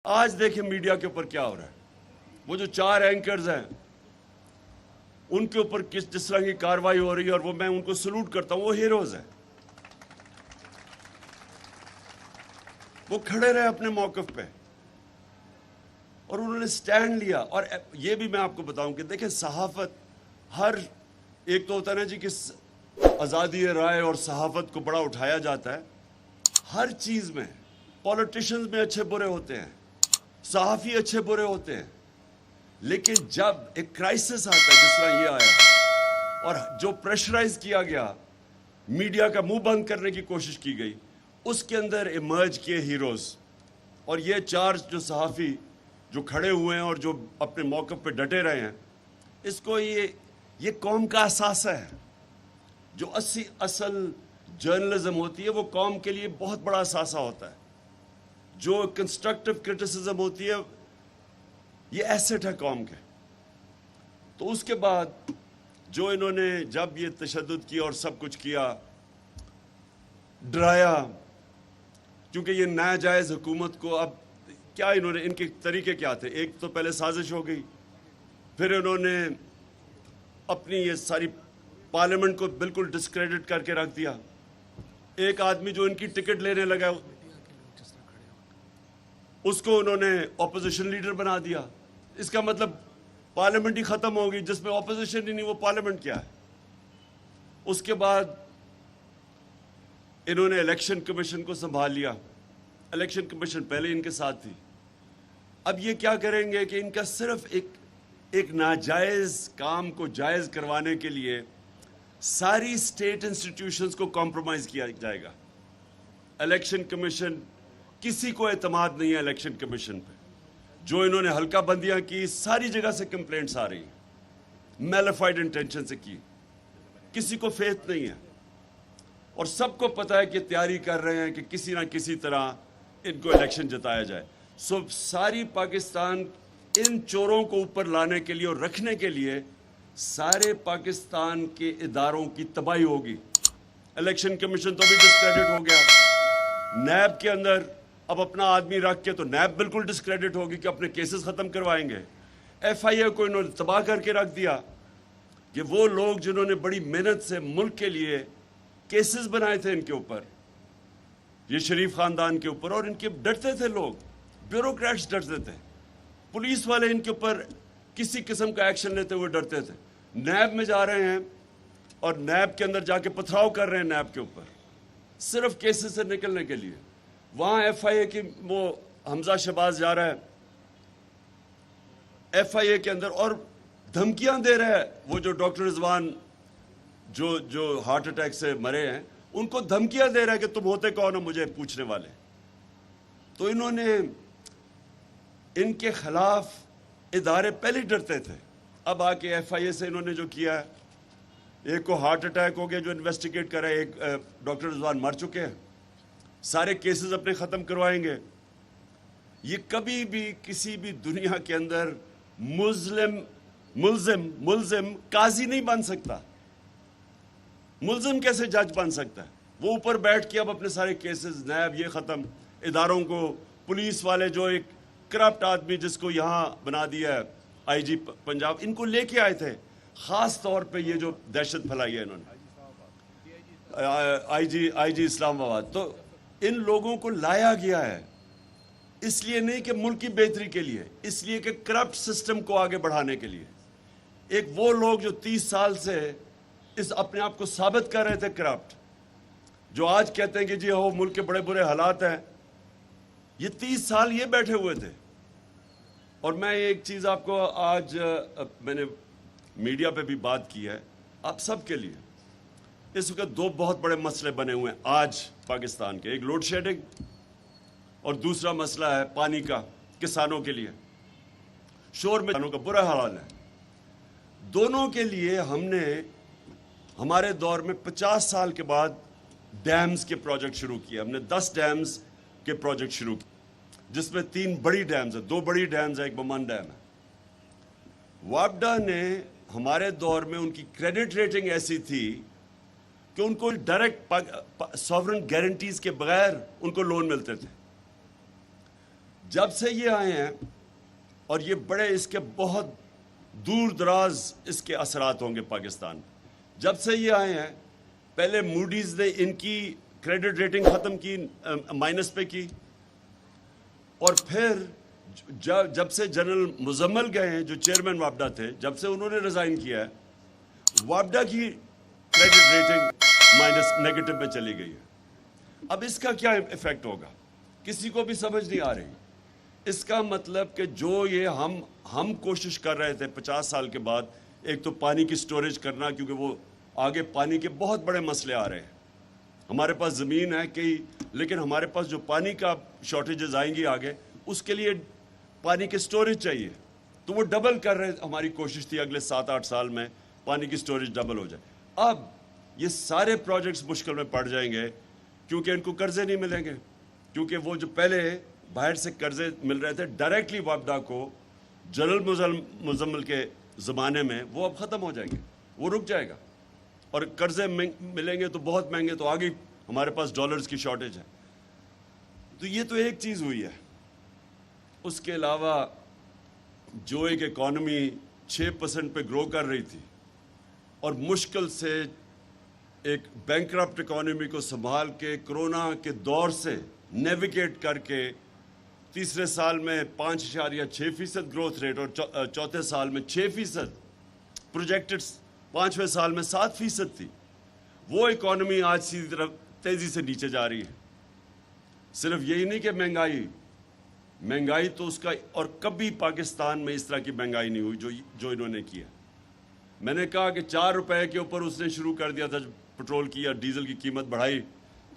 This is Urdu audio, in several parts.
آج دیکھیں میڈیا کے اوپر کیا ہو رہا ہے. وہ جو 4 اینکرز ہیں ان کے اوپر جس طرح کی کاروائی ہو رہی ہے، اور وہ میں ان کو سلوٹ کرتا ہوں. وہ ہیروز ہیں. وہ کھڑے رہے اپنے موقف پہ اور انہوں نے سٹینڈ لیا. اور یہ بھی میں آپ کو بتاؤں کہ دیکھیں، صحافت ہر ایک تو ہوتا ہے نا جی کہ آزادی رائے اور صحافت کو بڑا اٹھایا جاتا ہے. ہر چیز میں پولیٹیشنز میں اچھے برے ہوتے ہیں، صحافی اچھے برے ہوتے ہیں، لیکن جب ایک کرائسس آتا ہے جس طرح یہ آیا اور جو پریشرائز کیا گیا، میڈیا کا منہ بند کرنے کی کوشش کی گئی، اس کے اندر ایمرج کیے ہیروز. اور یہ 4 جو صحافی جو کھڑے ہوئے ہیں اور جو اپنے موقف پہ ڈٹے رہے ہیں، اس کو یہ قوم کا اثاثہ ہے. جو اصل جرنلزم ہوتی ہے وہ قوم کے لیے بہت بڑا اثاثہ ہوتا ہے. جو کنسٹرکٹیو کرٹیسزم ہوتی ہے یہ ایسٹ ہے قوم کے. تو اس کے بعد جو انہوں نے جب یہ تشدد کیا اور سب کچھ کیا، ڈرایا، کیونکہ یہ ناجائز حکومت کو اب کیا انہوں نے، ان کے طریقے کیا تھے؟ ایک تو پہلے سازش ہو گئی، پھر انہوں نے اپنی یہ ساری پارلیمنٹ کو بالکل ڈسکریڈٹ کر کے رکھ دیا. ایک آدمی جو ان کی ٹکٹ لینے لگا اس کو انہوں نے اپوزیشن لیڈر بنا دیا. اس کا مطلب پارلیمنٹ ہی ختم ہوگی. جس میں اپوزیشن ہی نہیں، وہ پارلیمنٹ کیا ہے؟ اس کے بعد انہوں نے الیکشن کمیشن کو سنبھال لیا. الیکشن کمیشن پہلے ان کے ساتھ تھی. اب یہ کیا کریں گے کہ ان کا صرف ایک ناجائز کام کو جائز کروانے کے لیے ساری اسٹیٹ انسٹیٹیوشنز کو کمپرومائز کیا جائے گا. الیکشن کمیشن، کسی کو اعتماد نہیں ہے الیکشن کمیشن پہ. جو انہوں نے حلقہ بندیاں کی، ساری جگہ سے کمپلینٹس آ رہی ہیں، میلیفائڈ انٹینشن سے کی. کسی کو فیتھ نہیں ہے اور سب کو پتہ ہے کہ تیاری کر رہے ہیں کہ کسی نہ کسی طرح ان کو الیکشن جتایا جائے. ساری پاکستان ان چوروں کو اوپر لانے کے لیے اور رکھنے کے لیے سارے پاکستان کے اداروں کی تباہی ہوگی. الیکشن کمیشن تو بھی ڈسکریڈٹ ہو گیا. نیب کے اندر اب اپنا آدمی رکھ کے تو نیب بالکل ڈسکریڈٹ ہوگی کہ اپنے کیسز ختم کروائیں گے. ایف آئی اے کو انہوں نے تباہ کر کے رکھ دیا کہ وہ لوگ جنہوں نے بڑی محنت سے ملک کے لیے کیسز بنائے تھے ان کے اوپر، یہ شریف خاندان کے اوپر، اور ان کے ڈرتے تھے لوگ، بیوروکریٹس ڈرتے تھے، پولیس والے ان کے اوپر کسی قسم کا ایکشن لیتے ہوئے ڈرتے تھے. نیب میں جا رہے ہیں اور نیب کے اندر جا کے پتھراؤ کر رہے ہیں نیب کے اوپر صرف کیسز سے نکلنے کے لیے. وہاں ایف آئی اے کی وہ حمزہ شہباز جا رہا ہے ایف آئی اے کے اندر اور دھمکیاں دے رہا ہے. وہ جو ڈاکٹر رضوان جو ہارٹ اٹیک سے مرے ہیں، ان کو دھمکیاں دے رہا ہے کہ تم ہوتے کون ہو مجھے پوچھنے والے. تو انہوں نے ان کے خلاف ادارے پہلے ڈرتے تھے. اب آ کے ایف آئی اے سے انہوں نے جو کیا ہے، ایک کو ہارٹ اٹیک ہو گیا جو انویسٹیگیٹ کر رہے، ایک ڈاکٹر رضوان مر چکے ہیں، سارے کیسز اپنے ختم کروائیں گے. یہ کبھی بھی کسی بھی دنیا کے اندر ملزم قاضی نہیں بن سکتا. ملزم کیسے جج بن سکتا ہے؟ وہ اوپر بیٹھ کے اب اپنے سارے کیسز، نیب یہ ختم، اداروں کو، پولیس والے جو ایک کرپٹ آدمی جس کو یہاں بنا دیا ہے آئی جی پنجاب، ان کو لے کے آئے تھے خاص طور پہ یہ جو دہشت پھیلائی ہے انہوں نے، آئی جی اسلام آباد. تو ان لوگوں کو لایا گیا ہے اس لیے نہیں کہ ملک کی بہتری کے لیے، اس لیے کہ کرپٹ سسٹم کو آگے بڑھانے کے لیے. ایک وہ لوگ جو 30 سال سے اس اپنے آپ کو ثابت کر رہے تھے کرپٹ، جو آج کہتے ہیں کہ جی ہو ملک کے بڑے برے حالات ہیں، یہ 30 سال یہ بیٹھے ہوئے تھے. اور میں ایک چیز آپ کو آج میں نے میڈیا پہ بھی بات کی ہے آپ سب کے لیے. اس وقت 2 بہت بڑے مسئلے بنے ہوئے ہیں آج پاکستان کے. ایک لوڈ شیڈنگ اور دوسرا مسئلہ ہے پانی کا کسانوں کے لیے. شور میں کسانوں کا برا حال ہے. دونوں کے لیے ہم نے ہمارے دور میں 50 سال کے بعد ڈیمز کے پروجیکٹ شروع کیے. ہم نے 10 ڈیمز کے پروجیکٹ شروع کیے جس میں 3 بڑی ڈیمز ہیں، 2 بڑی ڈیمز ہیں، ایک بمان ڈیم ہے. واپڈا نے ہمارے دور میں ان کی کریڈٹ ریٹنگ ایسی تھی کہ ان کو ڈائریکٹ سوورن گارنٹیز کے بغیر ان کو لون ملتے تھے. جب سے یہ آئے ہیں اور یہ بڑے اس کے بہت دور دراز اس کے اثرات ہوں گے پاکستان، جب سے یہ آئے ہیں پہلے موڈیز نے ان کی کریڈٹ ریٹنگ ختم کی، مائنس پہ کی، اور پھر جب سے جنرل مزمل گئے ہیں جو چیئرمین وابڈا تھے، جب سے انہوں نے ریزائن کیا ہے، وابڈا کی کریڈٹ ریٹنگ مائنس نیگیٹو میں چلی گئی ہے۔ اب اس کا کیا ایفیکٹ ہوگا کسی کو بھی سمجھ نہیں آ رہی۔ اس کا مطلب کہ جو یہ ہم کوشش کر رہے تھے 50 سال کے بعد، ایک تو پانی کی سٹوریج کرنا، کیونکہ وہ آگے پانی کے بہت بڑے مسئلے آ رہے ہیں۔ ہمارے پاس زمین ہے کئی، لیکن ہمارے پاس جو پانی کا شارٹیجز آئیں گی آگے، اس کے لیے پانی کی سٹوریج چاہیے، تو وہ ڈبل کر رہے، ہماری کوشش تھی اگلے 7-8 سال میں پانی کی سٹوریج ڈبل ہو جائے۔ اب یہ سارے پروجیکٹس مشکل میں پڑ جائیں گے، کیونکہ ان کو قرضے نہیں ملیں گے، کیونکہ وہ جو پہلے باہر سے قرضے مل رہے تھے ڈائریکٹلی وابڈا کو جنرل مزمل کے زمانے میں، وہ اب ختم ہو جائیں گے، وہ رک جائے گا، اور قرضے ملیں گے تو بہت مہنگے، تو آگے ہمارے پاس ڈالرز کی شارٹیج ہے۔ تو یہ تو ایک چیز ہوئی ہے۔ اس کے علاوہ جو ایک اکانومی 6% پہ گرو کر رہی تھی اور مشکل سے ایک بینکرپٹ اکانومی کو سنبھال کے کرونا کے دور سے نیویگیٹ کر کے تیسرے سال میں 5.6% گروتھ ریٹ، اور چوتھے سال میں 6%، پروجیکٹڈ 5ویں سال میں 7% تھی، وہ اکانومی آج سیدھی طرف تیزی سے نیچے جا رہی ہے۔ صرف یہی نہیں کہ مہنگائی تو اس کا، اور کبھی پاکستان میں اس طرح کی مہنگائی نہیں ہوئی جو انہوں نے کیا۔ میں نے کہا کہ 4 روپے کے اوپر اس نے شروع کر دیا تھا، پٹرول کی یا ڈیزل کی قیمت بڑھائی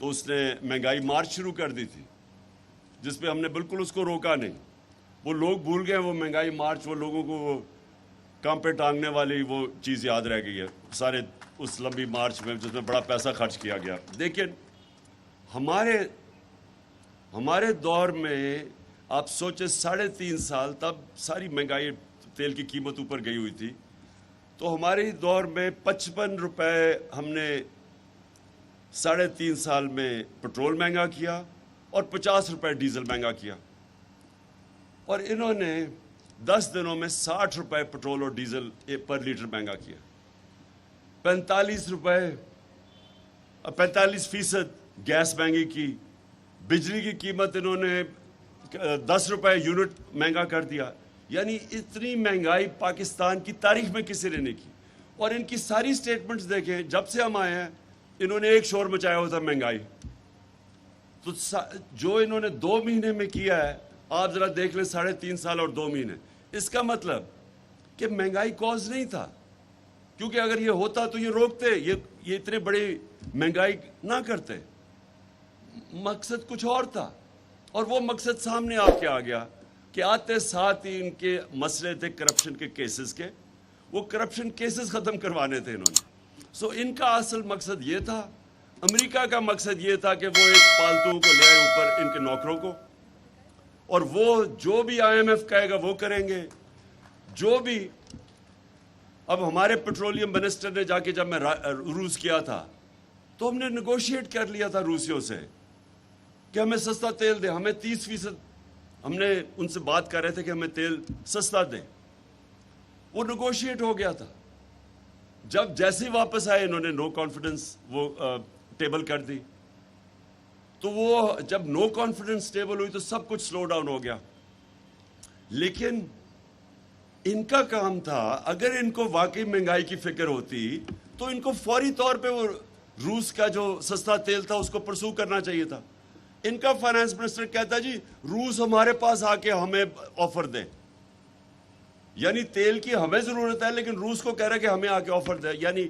تو اس نے مہنگائی مارچ شروع کر دی تھی، جس پہ ہم نے بالکل اس کو روکا نہیں۔ وہ لوگ بھول گئے وہ مہنگائی مارچ، وہ لوگوں کو وہ کام پہ ٹانگنے والی وہ چیز یاد رہ گئی ہے سارے اس لمبی مارچ میں، جس میں بڑا پیسہ خرچ کیا گیا۔ لیکن ہمارے دور میں آپ سوچیں 3.5 سال، تب ساری مہنگائی، تیل کی قیمت اوپر گئی ہوئی تھی، تو ہمارے دور میں 55 روپے ہم نے 3.5 سال میں پٹرول مہنگا کیا، اور 50 روپے ڈیزل مہنگا کیا، اور انہوں نے 10 دنوں میں 60 روپے پٹرول اور ڈیزل پر لیٹر مہنگا کیا، 45% گیس مہنگی کی، بجلی کی قیمت انہوں نے 10 روپے یونٹ مہنگا کر دیا۔ یعنی اتنی مہنگائی پاکستان کی تاریخ میں کسی نے نہیں کی، اور ان کی ساری سٹیٹمنٹس دیکھیں، جب سے ہم آئے ہیں انہوں نے ایک شور مچایا ہوتا مہنگائی۔ تو جو انہوں نے 2 مہینے میں کیا ہے، آپ ذرا دیکھ لیں 3.5 سال اور 2 مہینے، اس کا مطلب کہ مہنگائی کوز نہیں تھا، کیونکہ اگر یہ ہوتا تو یہ روکتے، یہ اتنے بڑی مہنگائی نہ کرتے۔ مقصد کچھ اور تھا، اور وہ مقصد سامنے آ کے آ گیا کہ آتے ساتھ ہی ان کے مسئلے تھے کرپشن کے کیسز کے، وہ کرپشن کیسز ختم کروانے تھے انہوں نے۔ سو ان کا اصل مقصد یہ تھا۔ امریکہ کا مقصد یہ تھا کہ وہ ایک پالتو کو لے آئے اوپر ان کے نوکروں کو، اور وہ جو بھی IMF کہے گا وہ کریں گے، جو بھی۔ اب ہمارے پیٹرولیم منسٹر نے جا کے، جب میں روس کیا تھا تو ہم نے نیگوشیٹ کر لیا تھا روسیوں سے کہ ہمیں سستا تیل دے، ہمیں 30%، ہم نے ان سے بات کر رہے تھے کہ ہمیں تیل سستا دیں، وہ نیگوشیٹ ہو گیا تھا۔ جب جیسے واپس آئے انہوں نے نو کانفیڈنس وہ ٹیبل کر دی، تو وہ جب نو کانفیڈنس ٹیبل ہوئی تو سب کچھ سلو ڈاؤن ہو گیا۔ لیکن ان کا کام تھا، اگر ان کو واقعی مہنگائی کی فکر ہوتی تو ان کو فوری طور پہ وہ روس کا جو سستا تیل تھا اس کو پرسو کرنا چاہیے تھا۔ ان کا فائنانس منسٹر کہتا جی روس ہمارے پاس آ کے ہمیں آفر دے، یعنی تیل کی ہمیں ضرورت ہے لیکن روس کو کہہ رہا ہے کہ ہمیں آ کے آفر دے، یعنی